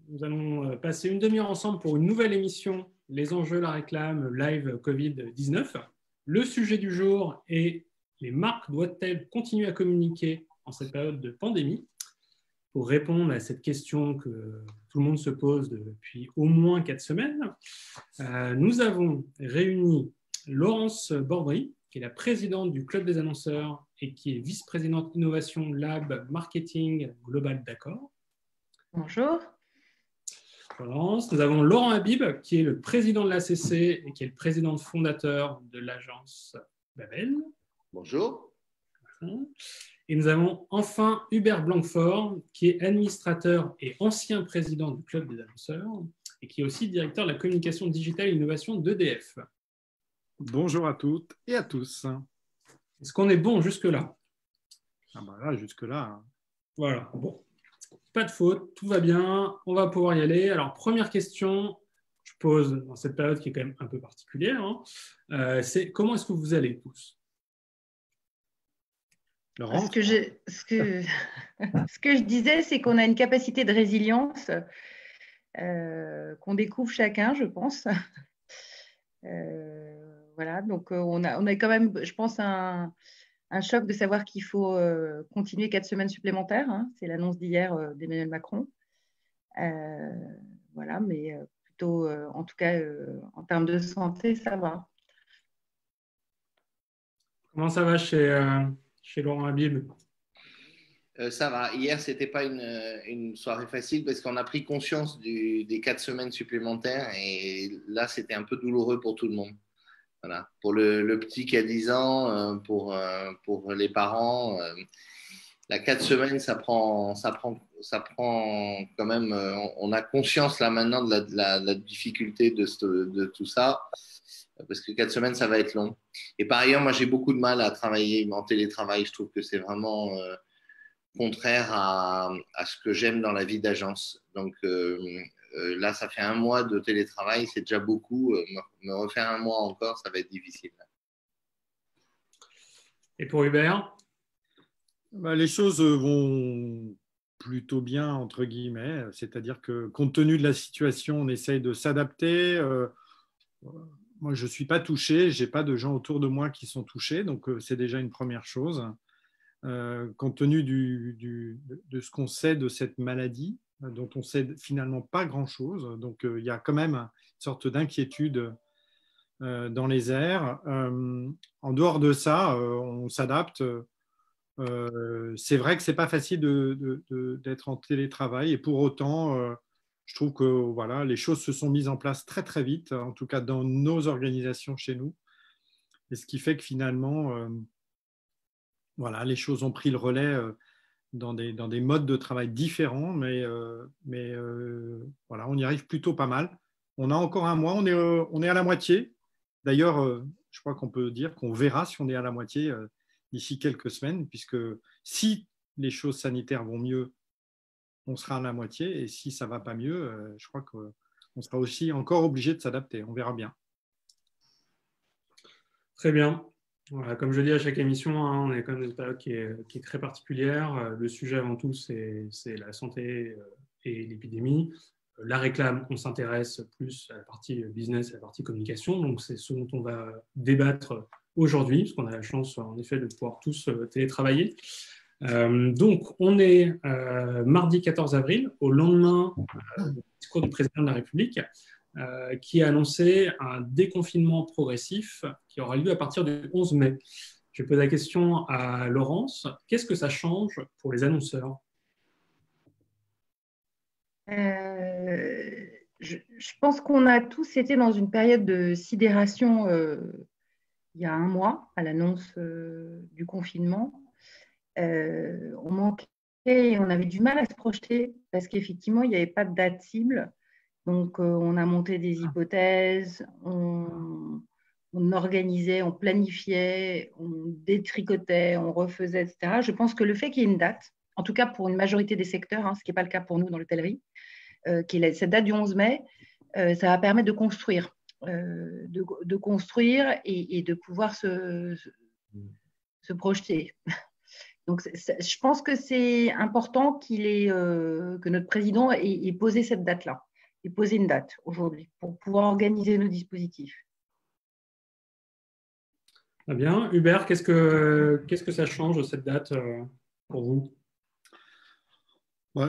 Nous allons passer une demi-heure ensemble pour une nouvelle émission, Les enjeux, la réclame, live Covid-19. Le sujet du jour est les marques doivent-elles continuer à communiquer en cette période de pandémie? Pour répondre à cette question que tout le monde se pose depuis au moins 4 semaines, nous avons réuni Laurence Bordry, qui est la présidente du Club des annonceurs et qui est vice-présidente innovation Lab Marketing Global d'Accor. Bonjour. Laurence. Nous avons Laurent Habib, qui est le président de l'ACC et qui est le président fondateur de l'agence Babel. Bonjour. Et nous avons enfin Hubert Blanquefort, qui est administrateur et ancien président du Club des annonceurs et qui est aussi directeur de la communication digitale et innovation d'EDF. Bonjour à toutes et à tous. Est-ce qu'on est bon jusque-là? Là, jusque-là. Voilà, bon. Pas de faute, tout va bien, on va pouvoir y aller. Alors, première question, je pose dans cette période qui est quand même un peu particulière, c'est comment est-ce que vous allez tous? Laurent, ce que je disais, c'est qu'on a une capacité de résilience qu'on découvre chacun, je pense. Voilà, donc on a quand même, je pense, un choc de savoir qu'il faut continuer 4 semaines supplémentaires. C'est l'annonce d'hier d'Emmanuel Macron. Voilà, mais plutôt, en tout cas, en termes de santé, ça va. Comment ça va chez Laurent Habib? Ça va. Hier, ce n'était pas une soirée facile parce qu'on a pris conscience des 4 semaines supplémentaires et là, c'était un peu douloureux pour tout le monde. Voilà. Pour le petit qui a 10 ans, pour les parents, la 4 semaines, ça prend quand même. On a conscience là maintenant de la difficulté de tout ça, parce que 4 semaines, ça va être long. Et par ailleurs, moi, j'ai beaucoup de mal à travailler en télétravail. Je trouve que c'est vraiment contraire à ce que j'aime dans la vie d'agence. Donc, là, ça fait 1 mois de télétravail, c'est déjà beaucoup. Me refaire 1 mois encore, ça va être difficile. Et pour Hubert? Les choses vont plutôt bien, entre guillemets. C'est-à-dire que, compte tenu de la situation, on essaye de s'adapter. Moi, je ne suis pas touché. Je n'ai pas de gens autour de moi qui sont touchés. Donc, c'est déjà une première chose. Compte tenu de ce qu'on sait de cette maladie, dont on ne sait finalement pas grand-chose. Donc, il y a quand même une sorte d'inquiétude dans les airs. En dehors de ça, on s'adapte. C'est vrai que ce n'est pas facile d'être en télétravail et pour autant, je trouve que voilà, les choses se sont mises en place très, très vite, en tout cas dans nos organisations chez nous. Et ce qui fait que finalement, voilà, les choses ont pris le relais dans des modes de travail différents, mais voilà, on y arrive plutôt pas mal. On a encore 1 mois, on est à la moitié. D'ailleurs, je crois qu'on peut dire qu'on verra si on est à la moitié d'ici quelques semaines, puisque si les choses sanitaires vont mieux, on sera à la moitié, et si ça ne va pas mieux, je crois qu'on sera aussi encore obligé de s'adapter. On verra bien. Très bien. Voilà, comme je dis à chaque émission, on est quand même dans une période qui est très particulière. Le sujet avant tout, c'est la santé et l'épidémie. La réclame, on s'intéresse plus à la partie business et à la partie communication. Donc, c'est ce dont on va débattre aujourd'hui, parce qu'on a la chance, en effet, de pouvoir tous télétravailler. Donc, on est mardi 14 avril, au lendemain du discours du président de la République, qui a annoncé un déconfinement progressif qui aura lieu à partir du 11 mai. Je pose la question à Laurence. Qu'est-ce que ça change pour les annonceurs? Je pense qu'on a tous été dans une période de sidération il y a 1 mois, à l'annonce du confinement. On manquait et on avait du mal à se projeter parce qu'effectivement, il n'y avait pas de date cible. Donc, on a monté des hypothèses, on organisait, on planifiait, on détricotait, on refaisait, etc. Je pense que le fait qu'il y ait une date, en tout cas pour une majorité des secteurs, ce qui n'est pas le cas pour nous dans l'hôtellerie, cette date du 11 mai, ça va permettre de construire, et de pouvoir se projeter. Donc, je pense que c'est important que notre président ait posé cette date-là, ait posé une date aujourd'hui pour pouvoir organiser nos dispositifs. Très bien. Hubert, qu'est-ce que ça change, cette date, pour vous?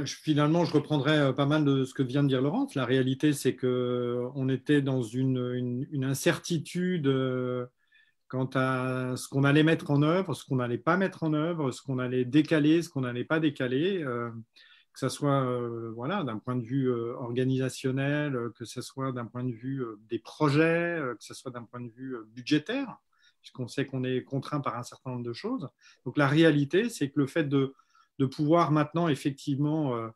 Finalement, je reprendrai pas mal de ce que vient de dire Laurence. La réalité, c'est qu'on était dans une incertitude quant à ce qu'on allait mettre en œuvre, ce qu'on n'allait pas mettre en œuvre, ce qu'on allait décaler, ce qu'on n'allait pas décaler, que ce soit voilà, d'un point de vue organisationnel, que ce soit d'un point de vue des projets, que ce soit d'un point de vue budgétaire, puisqu'on sait qu'on est contraint par un certain nombre de choses. Donc la réalité, c'est que le fait de pouvoir maintenant effectivement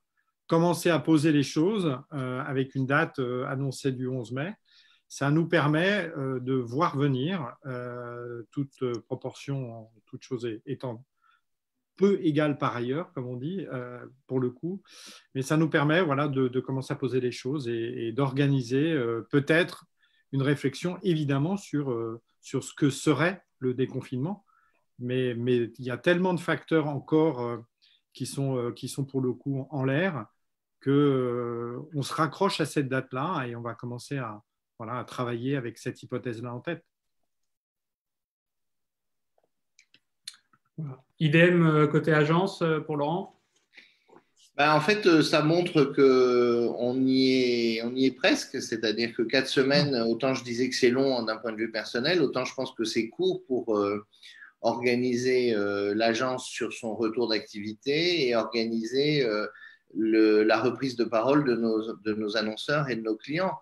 commencer à poser les choses avec une date annoncée du 11 mai, ça nous permet de voir venir, toute proportion, toute chose étant peu égale par ailleurs, comme on dit, pour le coup, mais ça nous permet voilà, de commencer à poser les choses et d'organiser peut-être une réflexion évidemment sur ce que serait le déconfinement, mais il y a tellement de facteurs encore qui sont pour le coup en l'air qu'on se raccroche à cette date-là et on va commencer à travailler avec cette hypothèse-là en tête. Voilà. Idem côté agence pour Laurent? En fait, ça montre qu'on y est presque, c'est-à-dire que 4 semaines, autant je disais que c'est long d'un point de vue personnel, autant je pense que c'est court pour organiser l'agence sur son retour d'activité et organiser la reprise de parole de nos annonceurs et de nos clients.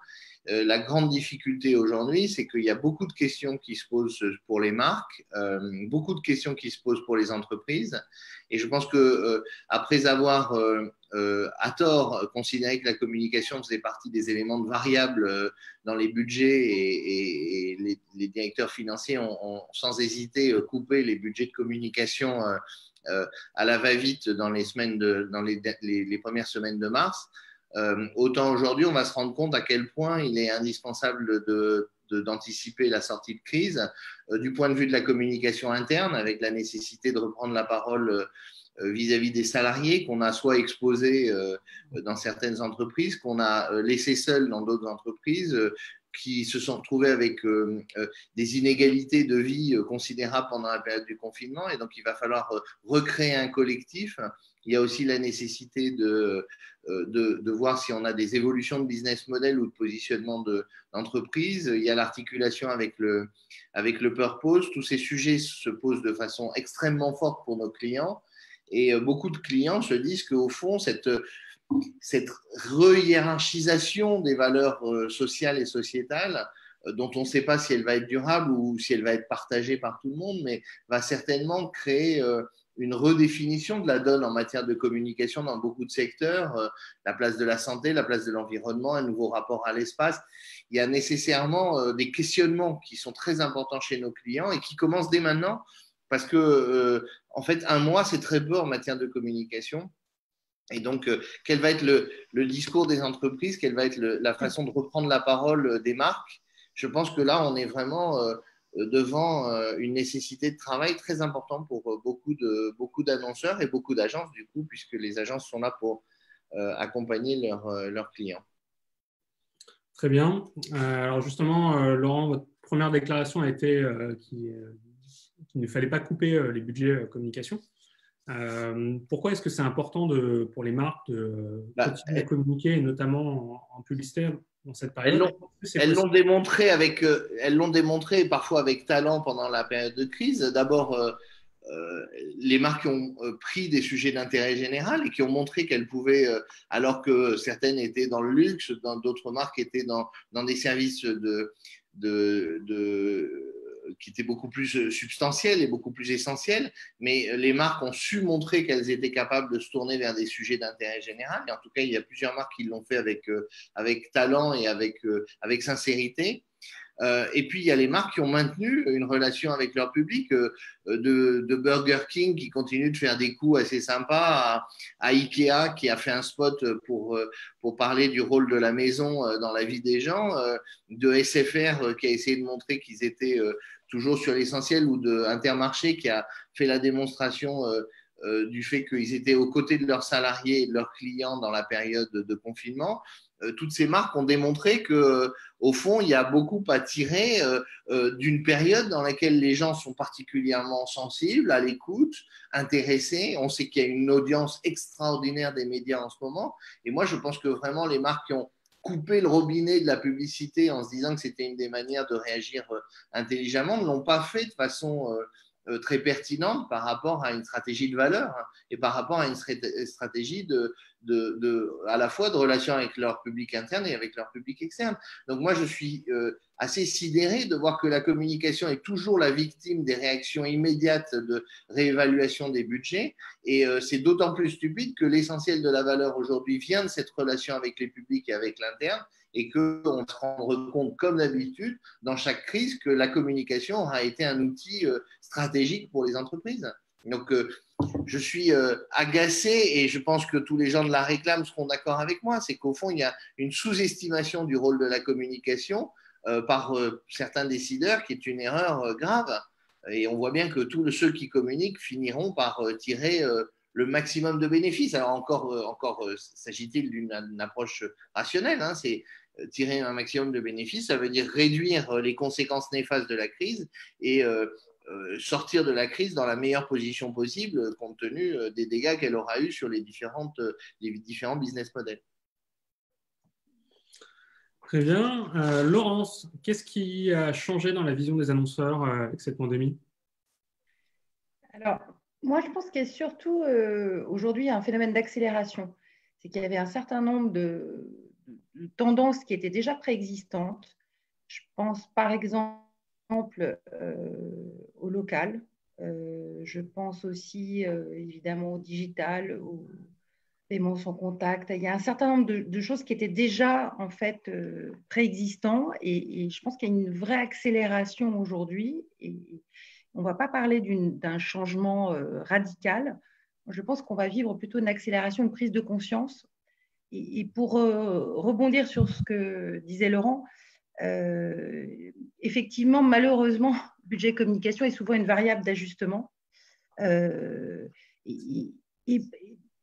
La grande difficulté aujourd'hui, c'est qu'il y a beaucoup de questions qui se posent pour les marques, beaucoup de questions qui se posent pour les entreprises. Et je pense que après avoir à tort considéré que la communication faisait partie des éléments de variables dans les budgets et les directeurs financiers ont sans hésiter coupé les budgets de communication à la va-vite dans les premières semaines de mars. Autant aujourd'hui, on va se rendre compte à quel point il est indispensable d'anticiper la sortie de crise du point de vue de la communication interne, avec la nécessité de reprendre la parole vis-à-vis des salariés qu'on a soit exposés dans certaines entreprises, qu'on a laissés seuls dans d'autres entreprises, qui se sont retrouvés avec des inégalités de vie considérables pendant la période du confinement. Et donc, il va falloir recréer un collectif. Il y a aussi la nécessité de voir si on a des évolutions de business model ou de positionnement d'entreprise. Il y a l'articulation avec le purpose. Tous ces sujets se posent de façon extrêmement forte pour nos clients. Et beaucoup de clients se disent qu'au fond, cette re-hiérarchisation des valeurs sociales et sociétales, dont on ne sait pas si elle va être durable ou si elle va être partagée par tout le monde, mais va certainement créer une redéfinition de la donne en matière de communication dans beaucoup de secteurs, la place de la santé, la place de l'environnement, un nouveau rapport à l'espace. Il y a nécessairement des questionnements qui sont très importants chez nos clients et qui commencent dès maintenant parce que, en fait, un mois, c'est très peu en matière de communication. Et donc, quel va être le discours des entreprises, quelle va être la façon de reprendre la parole des marques? Je pense que là, on est vraiment devant une nécessité de travail très importante pour beaucoup d'annonceurs et beaucoup d'agences, du coup, puisque les agences sont là pour accompagner leurs clients. Très bien. Alors justement, Laurent, votre première déclaration a été qu'il ne fallait pas couper les budgets communication. Pourquoi est-ce que c'est important pour les marques de continuer à communiquer, et notamment en publicité dans cette période? Elles l'ont démontré parfois avec talent pendant la période de crise. D'abord, les marques qui ont pris des sujets d'intérêt général et qui ont montré qu'elles pouvaient, alors que certaines étaient dans le luxe, d'autres marques étaient dans des services qui étaient beaucoup plus substantiels et beaucoup plus essentiels, mais les marques ont su montrer qu'elles étaient capables de se tourner vers des sujets d'intérêt général. Et en tout cas, il y a plusieurs marques qui l'ont fait avec talent et avec sincérité. Et puis, il y a les marques qui ont maintenu une relation avec leur public, de Burger King qui continue de faire des coups assez sympas, à Ikea qui a fait un spot pour parler du rôle de la maison dans la vie des gens, de SFR qui a essayé de montrer qu'ils étaient toujours sur l'essentiel, ou de Intermarché qui a fait la démonstration du fait qu'ils étaient aux côtés de leurs salariés et de leurs clients dans la période de confinement. Toutes ces marques ont démontré que, au fond, il y a beaucoup à tirer d'une période dans laquelle les gens sont particulièrement sensibles, à l'écoute, intéressés. On sait qu'il y a une audience extraordinaire des médias en ce moment. Et moi, je pense que vraiment, les marques qui ont coupé le robinet de la publicité en se disant que c'était une des manières de réagir intelligemment ne l'ont pas fait de façon très pertinente par rapport à une stratégie de valeur et par rapport à une stratégie à la fois de relation avec leur public interne et avec leur public externe. Donc moi, je suis assez sidéré de voir que la communication est toujours la victime des réactions immédiates de réévaluation des budgets. Et c'est d'autant plus stupide que l'essentiel de la valeur aujourd'hui vient de cette relation avec les publics et avec l'interne, et qu'on se rende compte, comme d'habitude, dans chaque crise, que la communication aura été un outil stratégique pour les entreprises. Donc, je suis agacé, et je pense que tous les gens de la réclame seront d'accord avec moi, c'est qu'au fond, il y a une sous-estimation du rôle de la communication par certains décideurs, qui est une erreur grave. Et on voit bien que tous ceux qui communiquent finiront par tirer le maximum de bénéfices. Alors encore s'agit-il d'une approche rationnelle, hein, c'est tirer un maximum de bénéfices, ça veut dire réduire les conséquences néfastes de la crise et sortir de la crise dans la meilleure position possible compte tenu des dégâts qu'elle aura eu sur les différents business models. Très bien. Laurence, qu'est-ce qui a changé dans la vision des annonceurs avec cette pandémie? Alors, moi, je pense qu'il y a surtout aujourd'hui un phénomène d'accélération. C'est qu'il y avait un certain nombre de tendances qui étaient déjà préexistantes. Je pense par exemple au local. Je pense aussi évidemment au digital, au paiement sans contact. Il y a un certain nombre de choses qui étaient déjà en fait préexistants, et je pense qu'il y a une vraie accélération aujourd'hui. Et on ne va pas parler d'un changement radical. Je pense qu'on va vivre plutôt une accélération, une prise de conscience. Et pour rebondir sur ce que disait Laurent, effectivement, malheureusement, le budget communication est souvent une variable d'ajustement.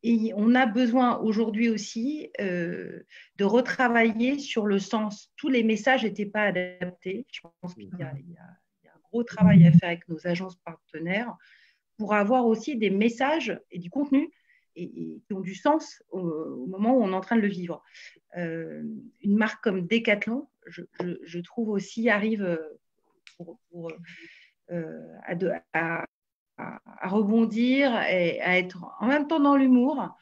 Et on a besoin aujourd'hui aussi de retravailler sur le sens. Tous les messages n'étaient pas adaptés. Je pense qu'il y a un gros travail à faire avec nos agences partenaires pour avoir aussi des messages et du contenu et qui ont du sens au moment où on est en train de le vivre. Une marque comme Decathlon, je trouve aussi, arrive à rebondir et à être en même temps dans l'humour.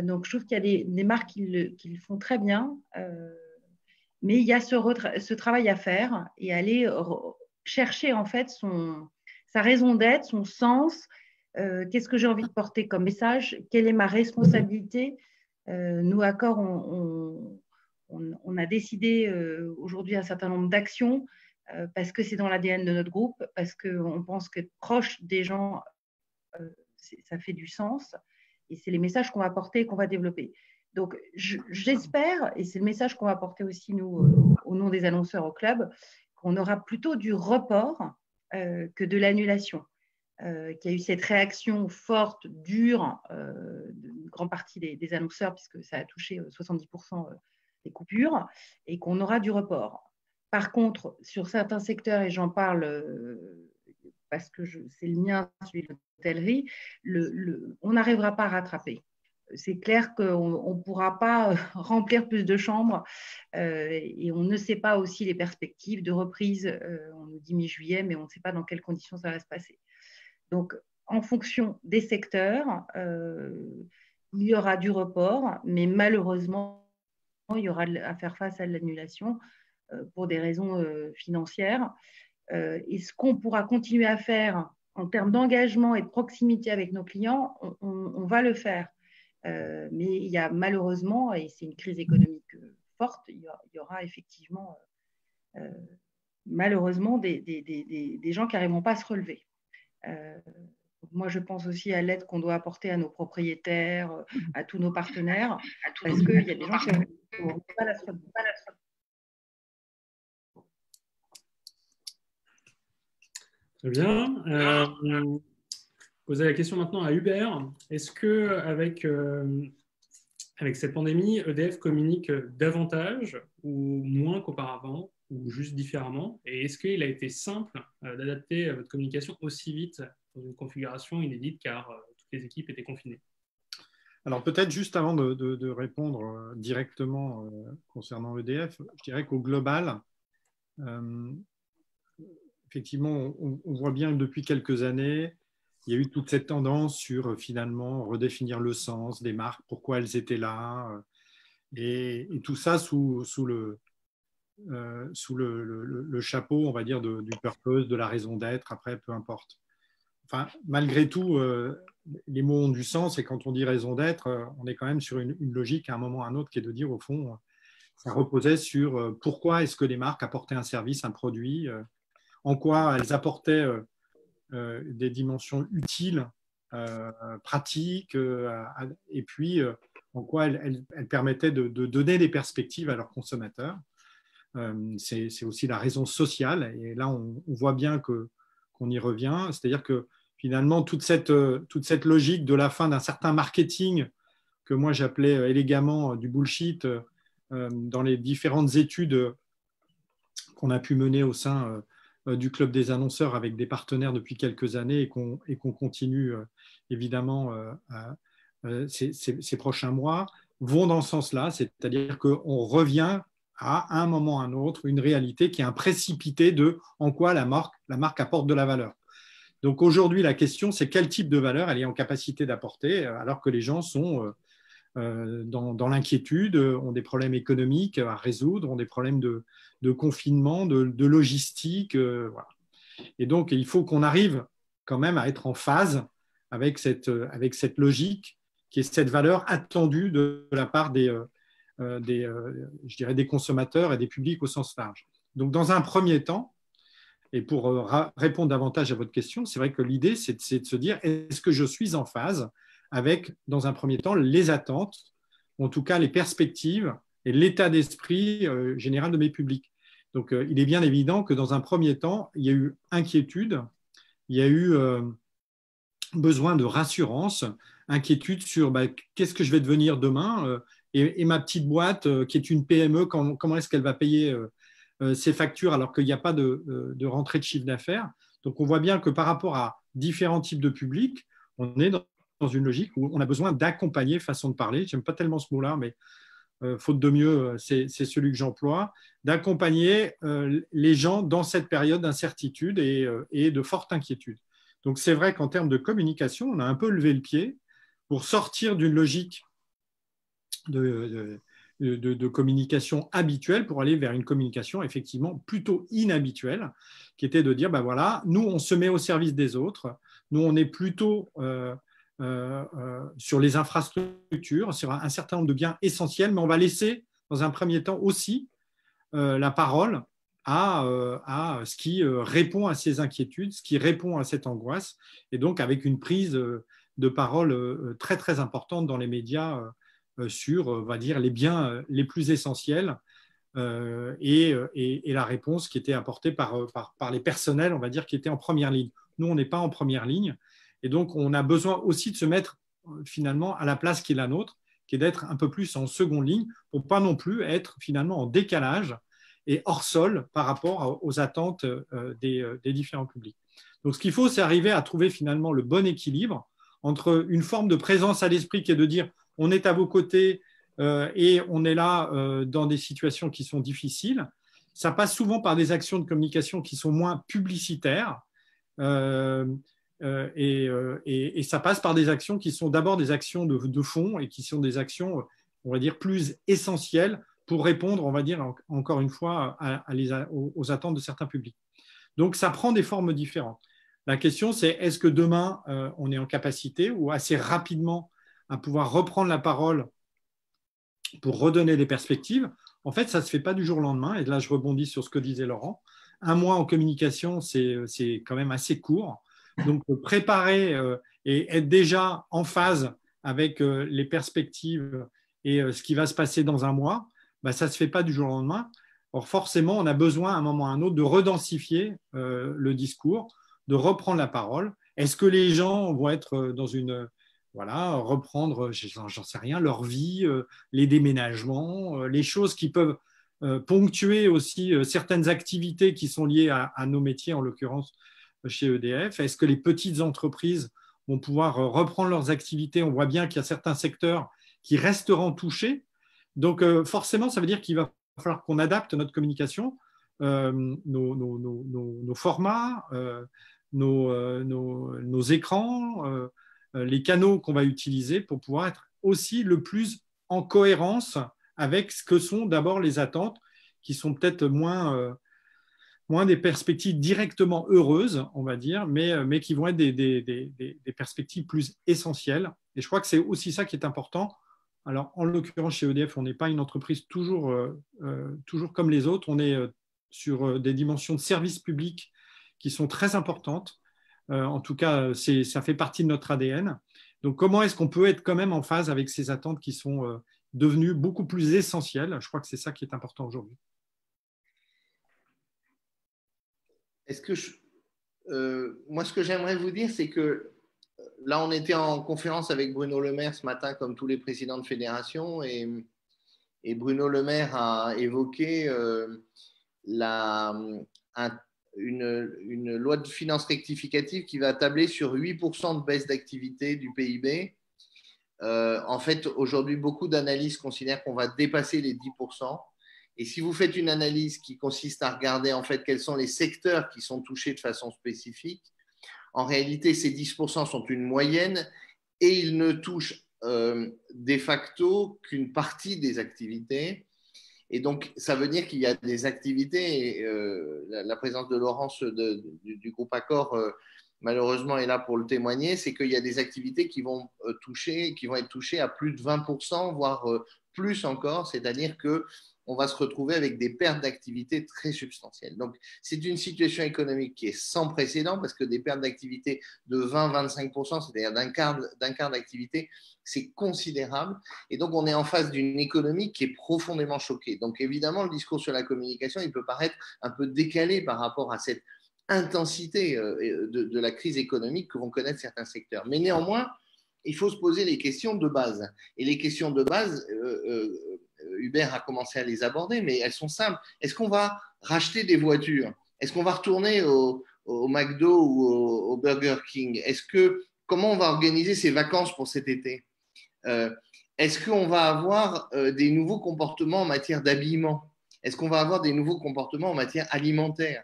Donc, je trouve qu'il y a des marques qui le font très bien, mais il y a ce travail à faire et aller chercher en fait sa raison d'être, son sens. Qu'est-ce que j'ai envie de porter comme message? Quelle est ma responsabilité? Nous, Accor, on a décidé aujourd'hui un certain nombre d'actions parce que c'est dans l'ADN de notre groupe, parce qu'on pense qu'être proche des gens, ça fait du sens, et c'est les messages qu'on va porter et qu'on va développer. Donc, j'espère, et c'est le message qu'on va porter aussi, nous, au nom des annonceurs au club, qu'on aura plutôt du report que de l'annulation. Qu'il y a eu cette réaction forte, dure, d'une grande partie des annonceurs, puisque ça a touché 70% des coupures, et qu'on aura du report. Par contre, sur certains secteurs, et j'en parle parce que c'est le mien, celui de l'hôtellerie, on n'arrivera pas à rattraper. C'est clair qu'on ne pourra pas remplir plus de chambres et on ne sait pas aussi les perspectives de reprise. On nous dit mi-juillet, mais on ne sait pas dans quelles conditions ça va se passer. Donc, en fonction des secteurs, il y aura du report, mais malheureusement, il y aura à faire face à l'annulation pour des raisons financières. Et ce qu'on pourra continuer à faire en termes d'engagement et de proximité avec nos clients, on va le faire. Mais il y a malheureusement, et c'est une crise économique forte, il y aura effectivement malheureusement des gens qui n'arriveront pas à se relever. Moi, je pense aussi à l'aide qu'on doit apporter à nos propriétaires, à tous nos partenaires, parce qu'il y a des gens qui n'ont pas la relever. Très bien. poser la question maintenant à Hubert. Est-ce qu'avec avec cette pandémie, EDF communique davantage ou moins qu'auparavant, ou juste différemment? Et est-ce qu'il a été simple d'adapter votre communication aussi vite dans une configuration inédite car toutes les équipes étaient confinées? Alors peut-être juste avant de répondre directement concernant EDF, je dirais qu'au global, effectivement, on voit bien que depuis quelques années, il y a eu toute cette tendance sur finalement redéfinir le sens des marques, pourquoi elles étaient là, et tout ça sous le chapeau, on va dire, du purpose, de la raison d'être, après, peu importe. Enfin, malgré tout, les mots ont du sens, et quand on dit raison d'être, on est quand même sur une logique à un moment ou à un autre qui est de dire, au fond, ça reposait sur pourquoi est-ce que les marques apportaient un service, un produit, en quoi elles apportaient des dimensions utiles, pratiques, et puis en quoi elles permettaient de donner des perspectives à leurs consommateurs. C'est aussi la raison sociale, et là on voit bien qu'on y revient, c'est-à-dire que finalement toute cette logique de la fin d'un certain marketing que moi j'appelais élégamment du bullshit dans les différentes études qu'on a pu mener au sein du Club des annonceurs avec des partenaires depuis quelques années, et qu'on continue évidemment ces prochains mois, vont dans ce sens-là, c'est-à-dire qu'on revient à un moment ou à un autre une réalité qui est un précipité de en quoi la marque apporte de la valeur. Donc aujourd'hui, la question, c'est quel type de valeur elle est en capacité d'apporter, alors que les gens sont dans l'inquiétude, ont des problèmes économiques à résoudre, ont des problèmes de confinement, de logistique. Voilà. Et donc, il faut qu'on arrive quand même à être en phase avec cette logique qui est cette valeur attendue de la part je dirais des consommateurs et des publics au sens large. Donc, dans un premier temps, et pour répondre davantage à votre question, c'est vrai que l'idée, c'est de se dire, est-ce que je suis en phase avec, dans un premier temps, les attentes, en tout cas les perspectives et l'état d'esprit général de mes publics. Donc, il est bien évident que dans un premier temps, il y a eu inquiétude, il y a eu besoin de rassurance, inquiétude sur qu'est-ce que je vais devenir demain, et ma petite boîte qui est une PME, comment est-ce qu'elle va payer ses factures alors qu'il n'y a pas de rentrée de chiffre d'affaires. Donc, on voit bien que par rapport à différents types de publics, on est dans une logique où on a besoin d'accompagner, façon de parler, je n'aime pas tellement ce mot-là, mais faute de mieux, c'est celui que j'emploie, d'accompagner les gens dans cette période d'incertitude et de forte inquiétude. Donc, c'est vrai qu'en termes de communication, on a un peu levé le pied pour sortir d'une logique de communication habituelle pour aller vers une communication effectivement plutôt inhabituelle, qui était de dire, voilà, nous, on se met au service des autres, nous, on est plutôt sur les infrastructures, sur un certain nombre de biens essentiels, mais on va laisser, dans un premier temps aussi, la parole à ce qui répond à ces inquiétudes, ce qui répond à cette angoisse, et donc avec une prise de parole très, très importante dans les médias sur, on va dire, les biens les plus essentiels et la réponse qui était apportée par les personnels, on va dire, qui étaient en première ligne. Nous, on n'est pas en première ligne, et donc on a besoin aussi de se mettre finalement à la place qui est la nôtre, qui est d'être un peu plus en seconde ligne, pour ne pas non plus être finalement en décalage et hors sol par rapport aux attentes des différents publics. Donc ce qu'il faut, c'est arriver à trouver finalement le bon équilibre entre une forme de présence à l'esprit qui est de dire on est à vos côtés et on est là dans des situations qui sont difficiles. Ça passe souvent par des actions de communication qui sont moins publicitaires et ça passe par des actions qui sont d'abord des actions de fond et qui sont des actions, on va dire, plus essentielles pour répondre, on va dire, encore une fois, aux attentes de certains publics. Donc, ça prend des formes différentes. La question, c'est est-ce que demain, on est en capacité ou assez rapidement à pouvoir reprendre la parole pour redonner des perspectives? En fait, ça ne se fait pas du jour au lendemain. Et là, je rebondis sur ce que disait Laurent. Un mois en communication, c'est quand même assez court. Donc, préparer et être déjà en phase avec les perspectives et ce qui va se passer dans un mois, ça ne se fait pas du jour au lendemain. Or, forcément, on a besoin, à un moment ou à un autre, de redensifier le discours, de reprendre la parole Est-ce que les gens vont être dans une… Voilà, reprendre, j'en sais rien, leur vie, les déménagements, les choses qui peuvent ponctuer aussi certaines activités qui sont liées à nos métiers, en l'occurrence chez EDF. Est-ce que les petites entreprises vont pouvoir reprendre leurs activités? On voit bien qu'il y a certains secteurs qui resteront touchés. Donc, forcément, ça veut dire qu'il va falloir qu'on adapte notre communication, nos formats, nos écrans, les canaux qu'on va utiliser pour pouvoir être aussi le plus en cohérence avec ce que sont d'abord les attentes, qui sont peut-être moins des perspectives directement heureuses, on va dire, mais qui vont être des perspectives plus essentielles. Et je crois que c'est aussi ça qui est important. Alors, en l'occurrence, chez EDF, on n'est pas une entreprise toujours comme les autres. On est sur des dimensions de service public qui sont très importantes. En tout cas, ça fait partie de notre ADN. Donc, comment est-ce qu'on peut être quand même en phase avec ces attentes qui sont devenues beaucoup plus essentielles? Je crois que c'est ça qui est important aujourd'hui. Moi, ce que j'aimerais vous dire, c'est que là, on était en conférence avec Bruno Le Maire ce matin, comme tous les présidents de fédération, et Bruno Le Maire a évoqué une loi de finances rectificative qui va tabler sur 8% de baisse d'activité du PIB. En fait, aujourd'hui, beaucoup d'analystes considèrent qu'on va dépasser les 10%. Et si vous faites une analyse qui consiste à regarder en fait quels sont les secteurs qui sont touchés de façon spécifique, en réalité, ces 10% sont une moyenne et ils ne touchent de facto qu'une partie des activités. Et donc, ça veut dire qu'il y a des activités, et la présence de Laurence du groupe Accor, malheureusement, est là pour le témoigner, c'est qu'il y a des activités qui vont être touchées à plus de 20%, voire plus encore, c'est-à-dire qu'on va se retrouver avec des pertes d'activité très substantielles. Donc, c'est une situation économique qui est sans précédent parce que des pertes d'activité de 20-25%, c'est-à-dire d'un quart d'activité, c'est considérable. Et donc, on est en face d'une économie qui est profondément choquée. Donc, évidemment, le discours sur la communication, il peut paraître un peu décalé par rapport à cette intensité de la crise économique que vont connaître certains secteurs. Mais néanmoins, il faut se poser les questions de base. Et les questions de base, Hubert a commencé à les aborder, mais elles sont simples. Est-ce qu'on va racheter des voitures? Est-ce qu'on va retourner au McDo ou au Burger King? Comment on va organiser ses vacances pour cet été? Est-ce qu'on va avoir des nouveaux comportements en matière d'habillement? Est-ce qu'on va avoir des nouveaux comportements en matière alimentaire?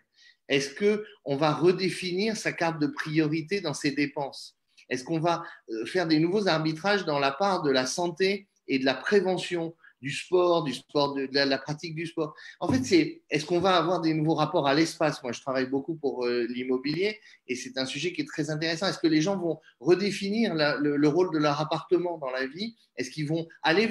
Est-ce qu'on va redéfinir sa carte de priorité dans ses dépenses? Est-ce qu'on va faire des nouveaux arbitrages dans la part de la santé et de la prévention, du sport, de la pratique du sport? En fait, est-ce qu'on va avoir des nouveaux rapports à l'espace? Moi, je travaille beaucoup pour l'immobilier et c'est un sujet qui est très intéressant. Est-ce que les gens vont redéfinir le rôle de leur appartement dans la vie? Est-ce qu'ils vont aller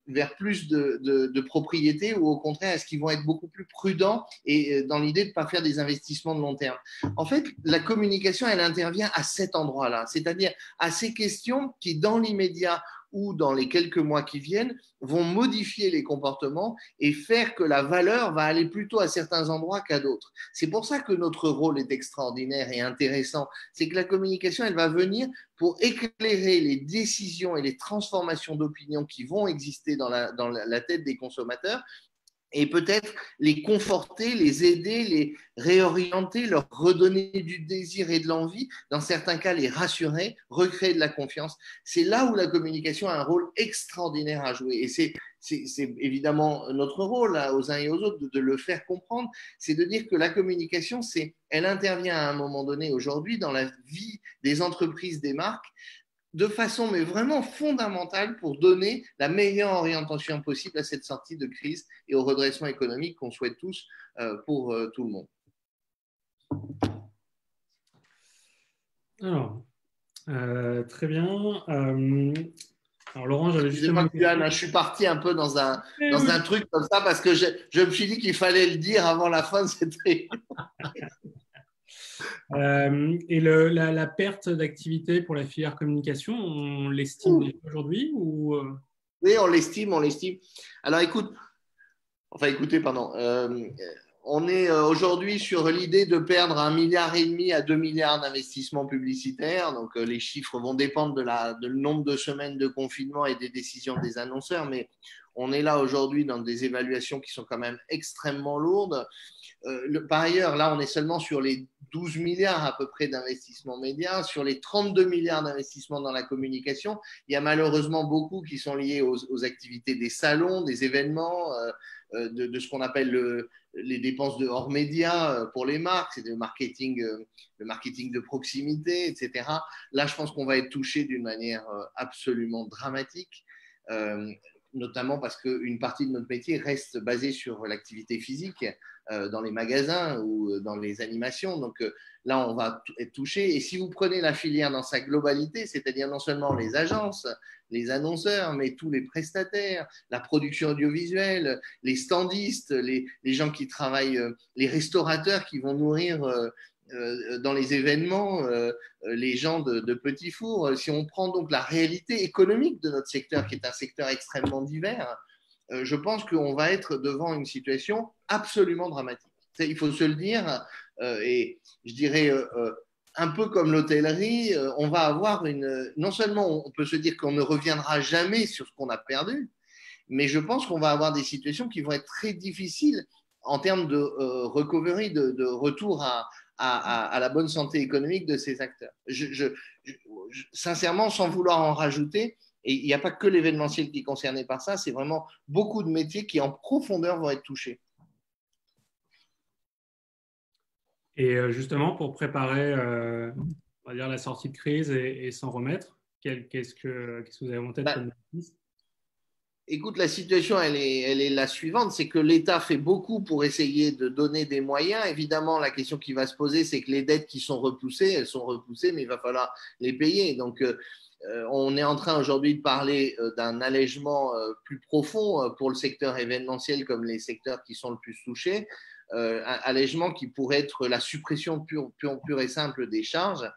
vers plus de propriété ou au contraire, est-ce qu'ils vont être beaucoup plus prudents et dans l'idée de ne pas faire des investissements de long terme? En fait, la communication, elle intervient à cet endroit-là, c'est-à-dire à ces questions qui, dans l'immédiat ou dans les quelques mois qui viennent, vont modifier les comportements et faire que la valeur va aller plutôt à certains endroits qu'à d'autres. C'est pour ça que notre rôle est extraordinaire et intéressant. C'est que la communication, elle va venir pour éclairer les décisions et les transformations d'opinion qui vont exister dans la tête des consommateurs et peut-être les conforter, les aider, les réorienter, leur redonner du désir et de l'envie, dans certains cas les rassurer, recréer de la confiance. C'est là où la communication a un rôle extraordinaire à jouer. Et c'est évidemment notre rôle aux uns et aux autres de le faire comprendre, c'est de dire que la communication, elle intervient à un moment donné aujourd'hui dans la vie des entreprises, des marques, de façon mais vraiment fondamentale pour donner la meilleure orientation possible à cette sortie de crise et au redressement économique qu'on souhaite tous pour tout le monde. Alors, très bien. Alors Laurent, j'avais justement… Excusez-moi, je suis parti un peu dans un truc comme ça parce que je me suis dit qu'il fallait le dire avant la fin de cette réunion. Et la perte d'activité pour la filière communication, on l'estime déjà aujourd'hui ou... Oui, on l'estime. Alors écoutez, On est aujourd'hui sur l'idée de perdre 1,5 milliard à 2 milliards d'investissements publicitaires. Donc, les chiffres vont dépendre de le nombre de semaines de confinement et des décisions des annonceurs. Mais on est là aujourd'hui dans des évaluations qui sont quand même extrêmement lourdes. Par ailleurs, là, on est seulement sur les 12 milliards à peu près d'investissements médias. Sur les 32 milliards d'investissements dans la communication, il y a malheureusement beaucoup qui sont liés aux activités des salons, des événements, de ce qu'on appelle les dépenses de hors médias pour les marques, c'est le marketing de proximité, etc. Là, je pense qu'on va être touché d'une manière absolument dramatique. Notamment parce qu'une partie de notre métier reste basée sur l'activité physique dans les magasins ou dans les animations. Donc là, on va être touché. Et si vous prenez la filière dans sa globalité, c'est-à-dire non seulement les agences, les annonceurs, mais tous les prestataires, la production audiovisuelle, les standistes, les gens qui travaillent, les restaurateurs qui vont nourrir dans les événements les gens de petits fours. Si on prend donc la réalité économique de notre secteur, qui est un secteur extrêmement divers, je pense qu'on va être devant une situation absolument dramatique. Il faut se le dire, et je dirais un peu comme l'hôtellerie, on va avoir non seulement on peut se dire qu'on ne reviendra jamais sur ce qu'on a perdu, mais je pense qu'on va avoir des situations qui vont être très difficiles en termes de recovery, de retour à la bonne santé économique de ces acteurs. Sincèrement, sans vouloir en rajouter, et il n'y a pas que l'événementiel qui est concerné par ça, c'est vraiment beaucoup de métiers qui en profondeur vont être touchés. Et justement, pour préparer on va dire la sortie de crise et s'en remettre, qu'est-ce que vous avez en tête comme liste ? Écoute, la situation, elle est la suivante, c'est que l'État fait beaucoup pour essayer de donner des moyens. Évidemment, la question qui va se poser, c'est que les dettes qui sont repoussées, elles sont repoussées, mais il va falloir les payer. Donc, on est en train aujourd'hui de parler d'un allègement plus profond pour le secteur événementiel comme les secteurs qui sont le plus touchés. Un allègement qui pourrait être la suppression pure et simple des charges.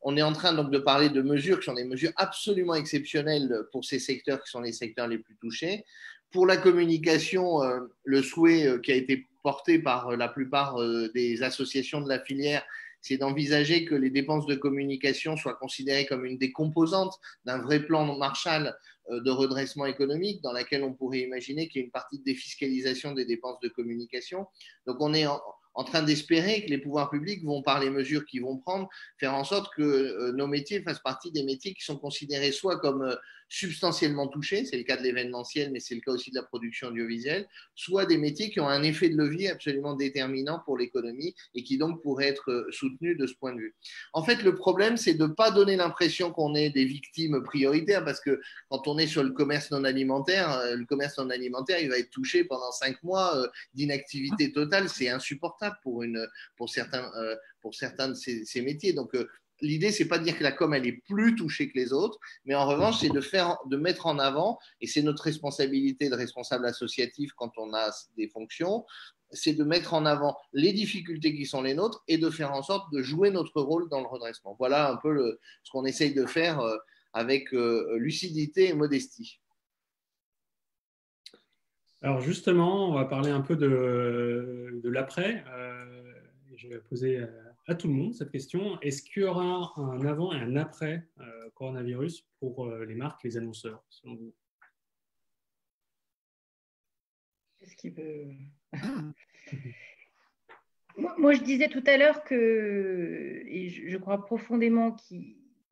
On est en train donc de parler de mesures qui sont des mesures absolument exceptionnelles pour ces secteurs qui sont les secteurs les plus touchés. Pour la communication, le souhait qui a été porté par la plupart des associations de la filière, c'est d'envisager que les dépenses de communication soient considérées comme une des composantes d'un vrai plan Marshall de redressement économique dans laquelle on pourrait imaginer qu'il y ait une partie de défiscalisation des dépenses de communication. Donc on est en train d'espérer que les pouvoirs publics vont, par les mesures qu'ils vont prendre, faire en sorte que nos métiers fassent partie des métiers qui sont considérés soit comme substantiellement touchés, c'est le cas de l'événementiel, mais c'est le cas aussi de la production audiovisuelle, soit des métiers qui ont un effet de levier absolument déterminant pour l'économie et qui donc pourraient être soutenus de ce point de vue. En fait, le problème, c'est de ne pas donner l'impression qu'on est des victimes prioritaires, parce que quand on est sur le commerce non alimentaire, il va être touché pendant 5 mois d'inactivité totale. C'est insupportable pour certains de ces métiers. Donc, l'idée, c'est pas de dire que la com, elle est plus touchée que les autres, mais en revanche, c'est de mettre en avant, et c'est notre responsabilité de responsable associatif quand on a des fonctions, c'est de mettre en avant les difficultés qui sont les nôtres et de faire en sorte de jouer notre rôle dans le redressement. Voilà un peu ce qu'on essaye de faire avec lucidité et modestie. Alors justement, on va parler un peu de l'après. Je vais poser à tout le monde cette question. Est-ce qu'il y aura un avant et un après coronavirus pour les marques, les annonceurs, selon vous ? Est-ce qu'il veut... Moi, je disais tout à l'heure que, et je crois profondément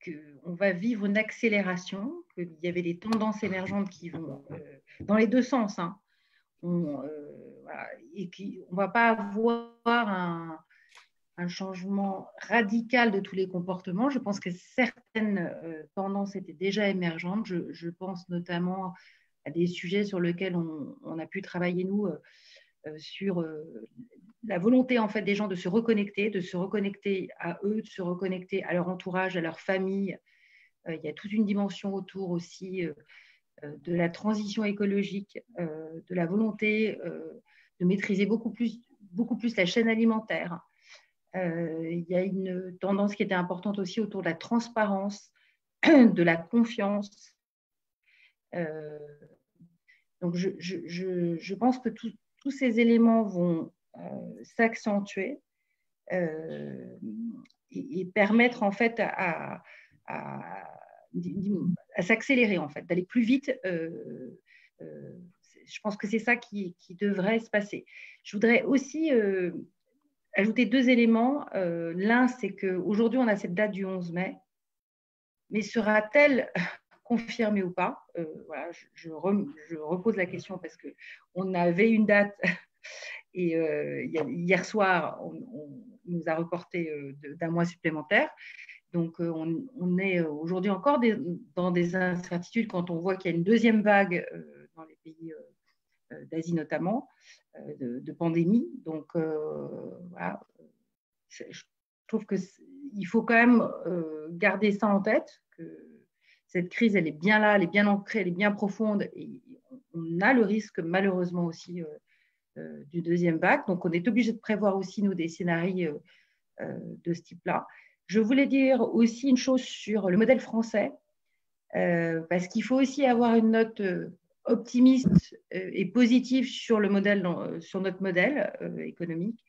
qu'on va vivre une accélération, qu'il y avait des tendances émergentes qui vont dans les deux sens, hein. Voilà, et qu'on ne va pas avoir un changement radical de tous les comportements. Je pense que certaines tendances étaient déjà émergentes. Je pense notamment à des sujets sur lesquels on a pu travailler, nous, sur la volonté en fait, des gens de se reconnecter à eux, de se reconnecter à leur entourage, à leur famille. Il y a toute une dimension autour aussi de la transition écologique, de la volonté de maîtriser beaucoup plus la chaîne alimentaire. Il y a une tendance qui était importante aussi autour de la transparence, de la confiance. Donc, je pense que tous ces éléments vont s'accentuer et permettre en fait à s'accélérer, en fait, d'aller plus vite. Je pense que c'est ça qui devrait se passer. Je voudrais aussi ajouter 2 éléments. L'un, c'est qu'aujourd'hui, on a cette date du 11 mai, mais sera-t-elle confirmée ou pas? Voilà, je repose la question parce qu'on avait une date et hier soir, on nous a reporté d'un mois supplémentaire. Donc, on est aujourd'hui encore dans des incertitudes quand on voit qu'il y a une deuxième vague dans les pays d'Asie notamment, de pandémie. Donc, voilà, je trouve qu'il faut quand même garder ça en tête, que cette crise, elle est bien là, elle est bien ancrée, elle est bien profonde, et on a le risque malheureusement aussi du deuxième vague. Donc, on est obligé de prévoir aussi, nous, des scénarios de ce type-là. Je voulais dire aussi une chose sur le modèle français, parce qu'il faut aussi avoir une note optimiste et positive sur sur notre modèle économique.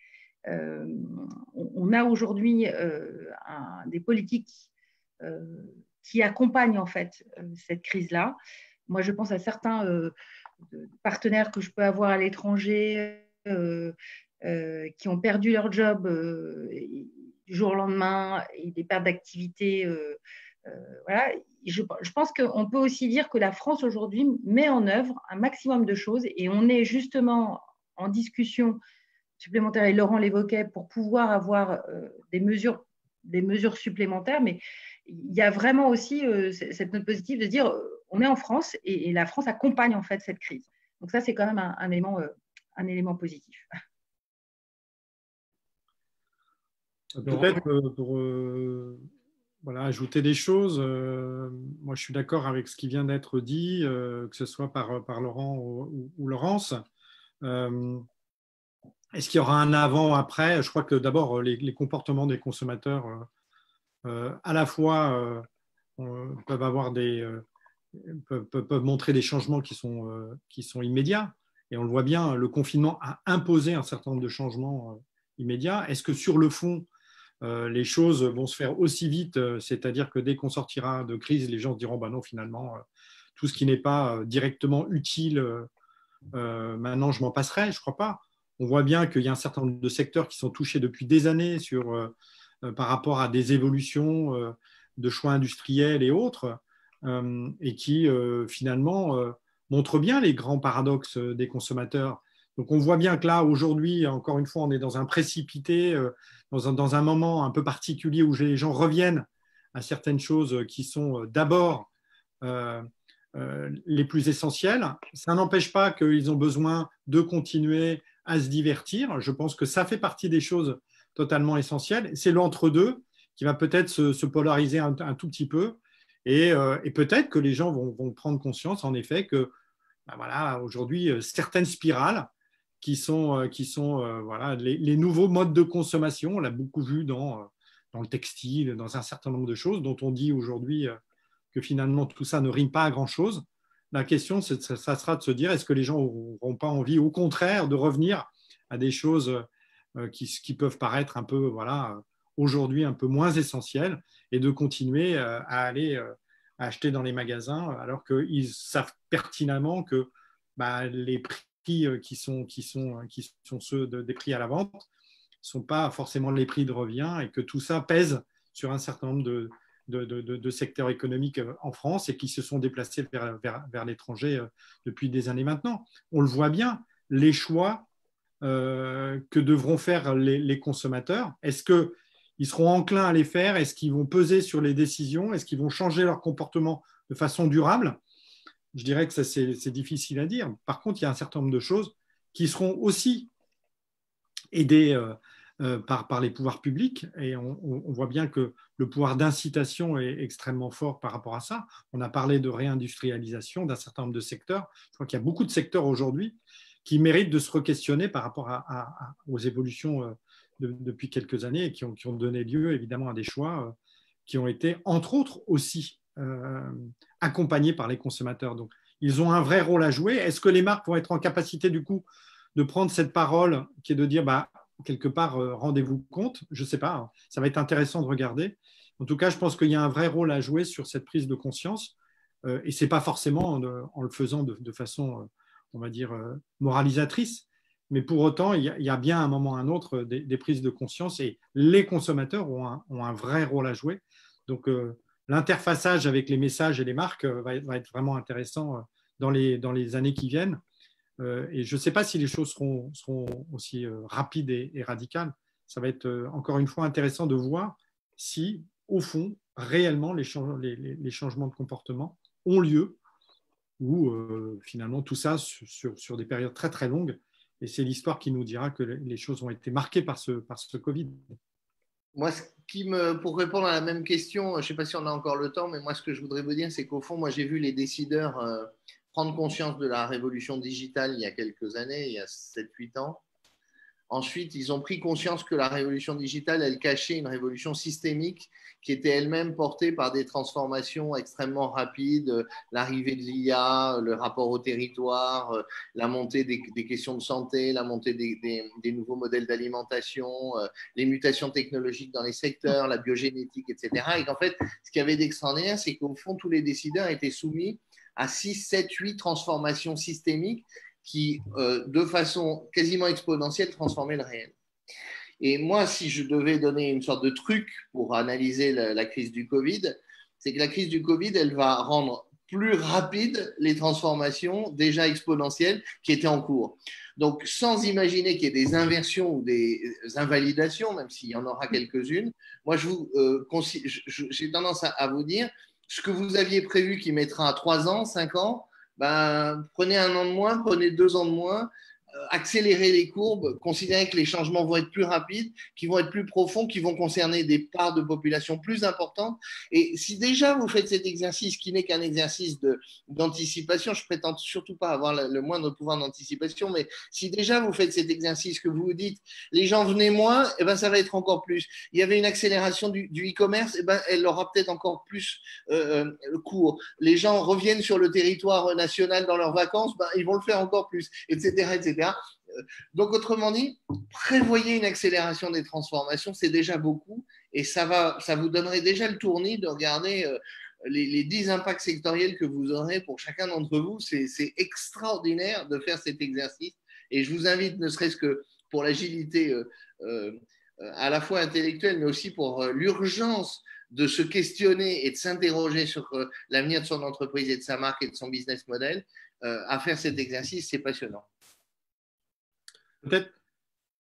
On a aujourd'hui des politiques qui accompagnent en fait cette crise-là. Moi, je pense à certains partenaires que je peux avoir à l'étranger qui ont perdu leur job du jour au lendemain et des pertes d'activité. Voilà. Je pense qu'on peut aussi dire que la France aujourd'hui met en œuvre un maximum de choses et on est justement en discussion supplémentaire, et Laurent l'évoquait, pour pouvoir avoir des mesures supplémentaires, mais il y a vraiment aussi cette note positive de dire on est en France et la France accompagne en fait cette crise. Donc ça, c'est quand même un élément positif. Peut-être pour voilà, ajouter des choses, moi je suis d'accord avec ce qui vient d'être dit, que ce soit par Laurent ou Laurence. Est-ce qu'il y aura un avant-après? Je crois que d'abord, les comportements des consommateurs, à la fois, peuvent montrer des changements qui sont immédiats. Et on le voit bien, le confinement a imposé un certain nombre de changements immédiats. Est-ce que sur le fond, les choses vont se faire aussi vite? C'est-à-dire que dès qu'on sortira de crise, les gens se diront bah non, finalement, tout ce qui n'est pas directement utile, maintenant je m'en passerai. Je ne crois pas. On voit bien qu'il y a un certain nombre de secteurs qui sont touchés depuis des années par rapport à des évolutions de choix industriels et autres, et qui finalement montrent bien les grands paradoxes des consommateurs. Donc on voit bien que là, aujourd'hui, encore une fois, on est dans un précipité, dans un moment un peu particulier où les gens reviennent à certaines choses qui sont d'abord les plus essentielles. Ça n'empêche pas qu'ils ont besoin de continuer à se divertir. Je pense que ça fait partie des choses totalement essentielles. C'est l'entre-deux qui va peut-être se polariser un tout petit peu. Et peut-être que les gens vont prendre conscience, en effet, que ben voilà, aujourd'hui, certaines spirales qui sont voilà, les nouveaux modes de consommation, on l'a beaucoup vu dans le textile, dans un certain nombre de choses dont on dit aujourd'hui que finalement tout ça ne rime pas à grand-chose. La question, ça sera de se dire, est-ce que les gens n'auront pas envie, au contraire, de revenir à des choses qui peuvent paraître un peu, voilà, aujourd'hui un peu moins essentielles, et de continuer à aller à acheter dans les magasins, alors qu'ils savent pertinemment que bah, les prix qui sont ceux des prix à la vente ne sont pas forcément les prix de revient, et que tout ça pèse sur un certain nombre de secteurs économiques en France et qui se sont déplacés vers l'étranger depuis des années maintenant. On le voit bien, les choix que devront faire les consommateurs, est-ce qu'ils seront enclins à les faire? Est-ce qu'ils vont peser sur les décisions? Est-ce qu'ils vont changer leur comportement de façon durable? Je dirais que ça, c'est difficile à dire. Par contre, il y a un certain nombre de choses qui seront aussi aidées par les pouvoirs publics, et on voit bien que le pouvoir d'incitation est extrêmement fort par rapport à ça. On a parlé de réindustrialisation d'un certain nombre de secteurs. Je crois qu'il y a beaucoup de secteurs aujourd'hui qui méritent de se re-questionner par rapport aux évolutions depuis quelques années, et qui ont donné lieu évidemment à des choix qui ont été, entre autres, aussi accompagnés par les consommateurs. Donc, ils ont un vrai rôle à jouer. Est-ce que les marques vont être en capacité, du coup, de prendre cette parole qui est de dire, quelque part, rendez-vous compte. Je ne sais pas, hein. Ça va être intéressant de regarder. En tout cas, je pense qu'il y a un vrai rôle à jouer sur cette prise de conscience. Et ce n'est pas forcément en le faisant de façon, on va dire, moralisatrice. Mais pour autant, il y a bien à un moment ou à un autre des prises de conscience et les consommateurs ont un vrai rôle à jouer. Donc, l'interfaçage avec les messages et les marques va être vraiment intéressant dans les années qui viennent. Et je ne sais pas si les choses seront aussi rapides et radicales. Ça va être encore une fois intéressant de voir si, au fond, réellement, les changements de comportement ont lieu ou finalement tout ça sur des périodes très très longues. Et c'est l'histoire qui nous dira que les choses ont été marquées par ce Covid. Moi, pour répondre à la même question, je ne sais pas si on a encore le temps, mais moi, ce que je voudrais vous dire, c'est qu'au fond, moi, j'ai vu les décideurs prendre conscience de la révolution digitale il y a quelques années, il y a 7-8 ans. Ensuite, ils ont pris conscience que la révolution digitale, elle cachait une révolution systémique qui était elle-même portée par des transformations extrêmement rapides, l'arrivée de l'IA, le rapport au territoire, la montée des questions de santé, la montée des nouveaux modèles d'alimentation, les mutations technologiques dans les secteurs, la biogénétique, etc. Et qu'en fait, ce qu'il y avait d'extraordinaire, c'est qu'au fond, tous les décideurs étaient soumis à 6, 7, 8 transformations systémiques qui, de façon quasiment exponentielle, transformaient le réel. Et moi, si je devais donner une sorte de truc pour analyser la crise du Covid, c'est que la crise du Covid, elle va rendre plus rapide les transformations déjà exponentielles qui étaient en cours. Donc, sans imaginer qu'il y ait des inversions ou des invalidations, même s'il y en aura quelques-unes, moi, j'ai tendance à vous dire, ce que vous aviez prévu qui mettra 3 ans, 5 ans, prenez 1 an de moins, prenez 2 ans de moins, accélérer les courbes, considérer que les changements vont être plus rapides, qui vont être plus profonds, qui vont concerner des parts de population plus importantes. Et si déjà vous faites cet exercice, qui n'est qu'un exercice d'anticipation, je ne prétends surtout pas avoir le moindre pouvoir d'anticipation, mais si déjà vous faites cet exercice que vous vous dites, les gens venaient moins, et ça va être encore plus. Il y avait une accélération du e-commerce, elle aura peut-être encore plus cours. Les gens reviennent sur le territoire national dans leurs vacances, ils vont le faire encore plus, etc., etc. Donc, autrement dit, prévoyez une accélération des transformations, c'est déjà beaucoup, et ça vous donnerait déjà le tournis de regarder les 10 impacts sectoriels que vous aurez pour chacun d'entre vous. C'est extraordinaire de faire cet exercice, et je vous invite, ne serait-ce que pour l'agilité à la fois intellectuelle, mais aussi pour l'urgence de se questionner et de s'interroger sur l'avenir de son entreprise et de sa marque et de son business model, à faire cet exercice, c'est passionnant. Peut-être,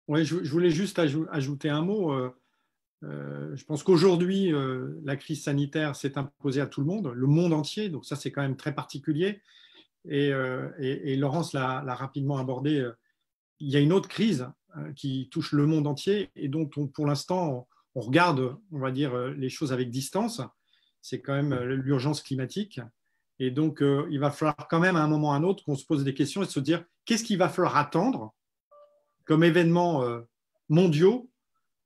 ouais, je voulais juste ajouter un mot. Je pense qu'aujourd'hui, la crise sanitaire s'est imposée à tout le monde entier, donc ça c'est quand même très particulier. Et Laurence l'a rapidement abordé. Il y a une autre crise qui touche le monde entier et dont pour l'instant on regarde, on va dire, les choses avec distance. C'est quand même l'urgence climatique. Et donc il va falloir quand même à un moment ou à un autre qu'on se pose des questions et se dire qu'est-ce qu'il va falloir attendre comme événements mondiaux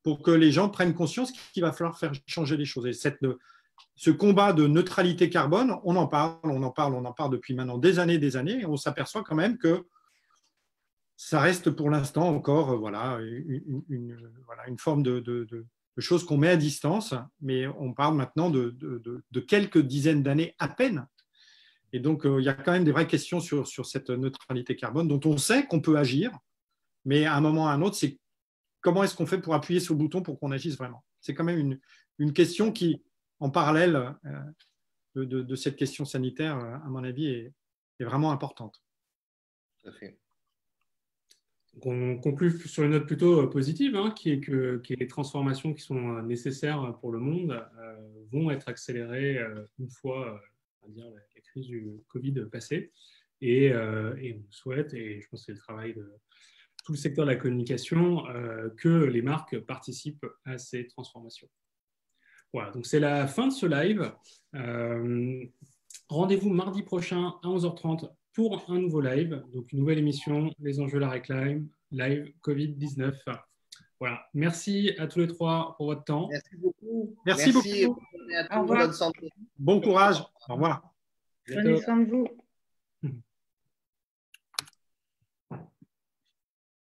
pour que les gens prennent conscience qu'il va falloir faire changer les choses. Et ce combat de neutralité carbone, on en parle depuis maintenant des années, et on s'aperçoit quand même que ça reste pour l'instant encore une forme de choses qu'on met à distance, mais on parle maintenant de quelques dizaines d'années à peine. Et donc, il y a quand même des vraies questions sur cette neutralité carbone dont on sait qu'on peut agir, mais à un moment ou à un autre, c'est comment est-ce qu'on fait pour appuyer sur le bouton pour qu'on agisse vraiment. C'est quand même une question qui, en parallèle de cette question sanitaire, à mon avis, est vraiment importante. Tout à fait. On conclut sur une note plutôt positive, qui est que les transformations qui sont nécessaires pour le monde vont être accélérées une fois la crise du Covid passée. Et on souhaite, et je pense que c'est le travail de tout le secteur de la communication, que les marques participent à ces transformations. Voilà, donc c'est la fin de ce live. Rendez-vous mardi prochain à 11h30 pour un nouveau live, donc une nouvelle émission, les enjeux de la réclame, live Covid-19. Voilà, merci à tous les trois pour votre temps. Merci beaucoup. Merci beaucoup. Et à tous, bonne santé. Bon courage. Au revoir. Prenez soin de vous.